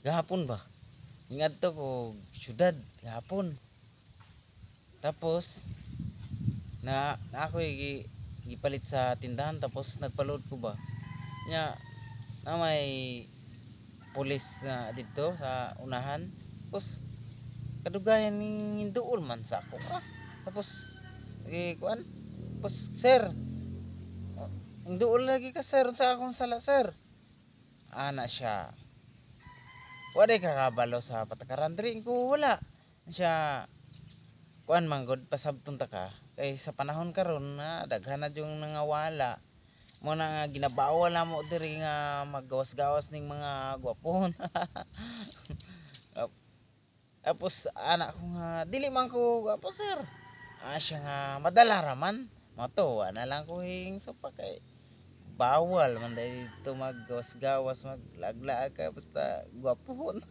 gahapon ba. Ingadto ko syudad gahapon. Tapos na ako gipalit sa tindahan tapos nagpaload ko ba. Nya na may pulis na dito sa unahan. Tapos kadugayan ning hinduol man sa ako. Tapos kuan. Tapos sir, hinduol lagi ka sir sa akong sala sir. Ana siya. Wala ka kabalo sa patakaran diri ko wala. Siya kuan man gud pasabton ta ka. Kay sa panahon karon na daghan na yung nangawala. Mo na nga ginabawal na mo diri nga maggawas-gawas ning mga gwapon. Tapos anak ko nga dili man ko gwapo sir. Siya nga madala raman. Matuwa na lang ko hing sopa kay bawal man dito maggawas-gawas maglaglaag ka basta gwapon.